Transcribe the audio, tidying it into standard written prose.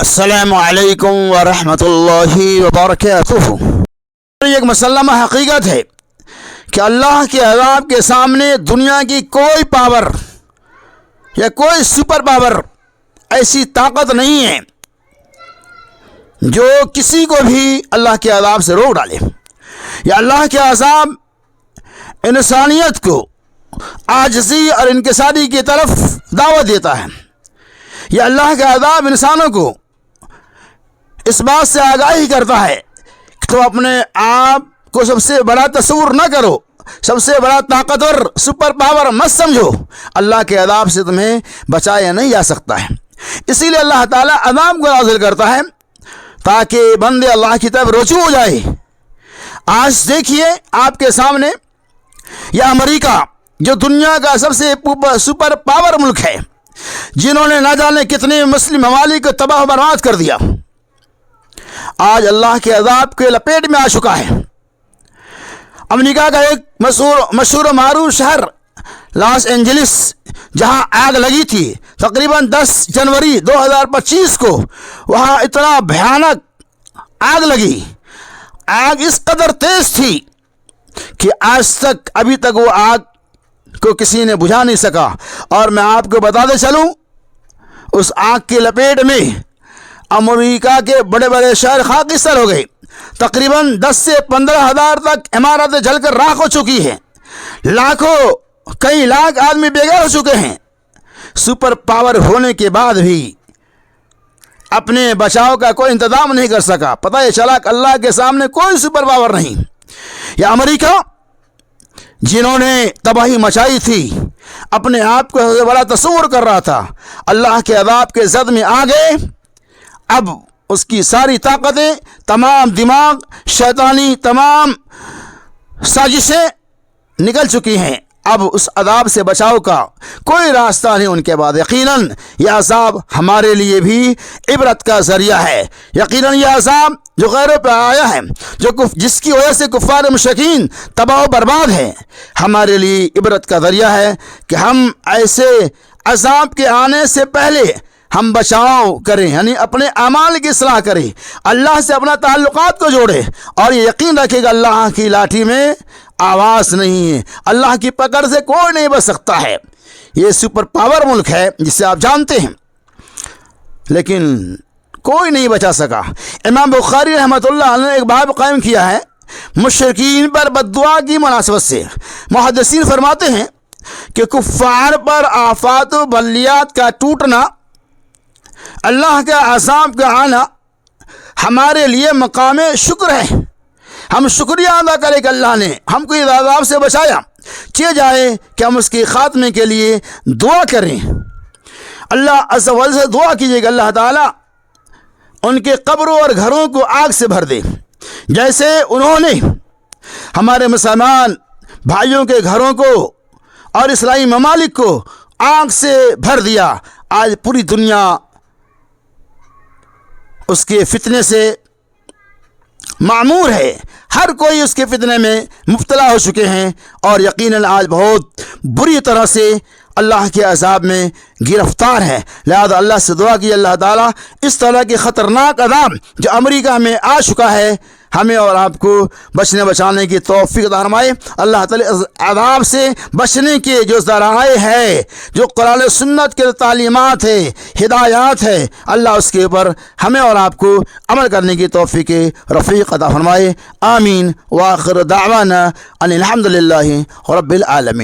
السلام علیکم ورحمۃ اللہ وبرکاتہ۔ ایک مسلمہ حقیقت ہے کہ اللہ کے عذاب کے سامنے دنیا کی کوئی پاور یا کوئی سپر پاور ایسی طاقت نہیں ہے جو کسی کو بھی اللہ کے عذاب سے روک ڈالے، یا اللہ کے عذاب انسانیت کو عاجزی اور انکساری کی طرف دعوت دیتا ہے، یا اللہ کا عذاب انسانوں کو اس بات سے آگاہی کرتا ہے کہ تم اپنے آپ کو سب سے بڑا تصور نہ کرو، سب سے بڑا طاقتور سپر پاور مت سمجھو، اللہ کے عذاب سے تمہیں بچایا نہیں جا سکتا ہے۔ اسی لیے اللہ تعالیٰ عذاب کو نازل کرتا ہے تاکہ بندے اللہ کی طرف رجوع ہو جائے۔ آج دیکھیے آپ کے سامنے یہ امریکہ جو دنیا کا سب سے سپر پاور ملک ہے، جنہوں نے نہ جانے کتنے مسلم ممالک کو تباہ و برباد کر دیا، آج اللہ کے عذاب کے لپیٹ میں آ چکا ہے۔ امریکہ کا ایک مشہور و معروف شہر لاس اینجلس، جہاں آگ لگی تھی تقریباً 10 جنوری 2025 کو، وہاں اتنا بھیانک آگ لگی، آگ اس قدر تیز تھی کہ آج تک ابھی تک وہ آگ کو کسی نے بجھا نہیں سکا۔ اور میں آپ کو بتاتے چلوں، اس آگ کی لپیٹ میں امریکہ کے بڑے بڑے شہر خاکستر ہو گئے، تقریباً 10 سے 15 ہزار تک عمارتیں جل کر راکھ ہو چکی ہیں، کئی لاکھ آدمی بے گھر ہو چکے ہیں۔ سپر پاور ہونے کے بعد بھی اپنے بچاؤ کا کوئی انتظام نہیں کر سکا۔ پتہ یہ چلا کہ اللہ کے سامنے کوئی سپر پاور نہیں۔ یا امریکہ جنہوں نے تباہی مچائی تھی، اپنے آپ کو سب سے بڑا تصور کر رہا تھا، اللہ کے عذاب کے زد میں آ گئے۔ اب اس کی ساری طاقتیں، تمام دماغ، شیطانی تمام سازشیں نکل چکی ہیں۔ اب اس عذاب سے بچاؤ کا کوئی راستہ نہیں ان کے بعد۔ یقیناً یہ عذاب ہمارے لیے بھی عبرت کا ذریعہ ہے۔ یقیناً یہ عذاب جو غیروں پہ آیا ہے، جس کی وجہ سے کفار مشرکین تباہ و برباد ہے، ہمارے لیے عبرت کا ذریعہ ہے کہ ہم ایسے عذاب کے آنے سے پہلے ہم بچاؤ کریں، یعنی اپنے اعمال کی اصلاح کریں، اللہ سے اپنا تعلقات کو جوڑیں، اور یہ یقین رکھے گا اللہ کی لاٹھی میں آواز نہیں ہے، اللہ کی پکڑ سے کوئی نہیں بچ سکتا ہے۔ یہ سپر پاور ملک ہے جسے آپ جانتے ہیں، لیکن کوئی نہیں بچا سکا۔ امام بخاری رحمۃ اللہ علیہ نے ایک باب قائم کیا ہے مشرکین پر بد دعا کی مناسبت سے۔ محدثین فرماتے ہیں کہ کفار پر آفات و بلیات کا ٹوٹنا، اللہ کا عذاب کا آنا ہمارے لیے مقام شکر ہے۔ ہم شکریہ ادا کریں کہ اللہ نے ہم کو اس عذاب سے بچایا، چاہے جائے کہ ہم اس کے خاتمے کے لیے دعا کریں۔ اللہ عز و جل سے دعا کیجیے کہ اللہ تعالیٰ ان کے قبروں اور گھروں کو آگ سے بھر دے، جیسے انہوں نے ہمارے مسلمان بھائیوں کے گھروں کو اور اسلامی ممالک کو آگ سے بھر دیا۔ آج پوری دنیا اس کے فتنے سے معمور ہے، ہر کوئی اس کے فتنے میں مبتلا ہو چکے ہیں، اور یقیناً آج بہت بری طرح سے اللہ کے عذاب میں گرفتار ہے۔ لہذا اللہ سے دعا کی اللہ تعالیٰ اس طرح کے خطرناک عذاب جو امریکہ میں آ چکا ہے، ہمیں اور آپ کو بچانے کی توفیق عطا فرمائے۔ اللہ تعالیٰ عذاب سے بچنے کے جو ذرائع ہے، جو قرآن و سنت کے تعلیمات ہے، ہدایات ہے، اللہ اس کے اوپر ہمیں اور آپ کو عمل کرنے کی توفیق رفیق عطا فرمائے۔ آمین۔ وآخر دعوانا ان الحمد للہ رب العالمین۔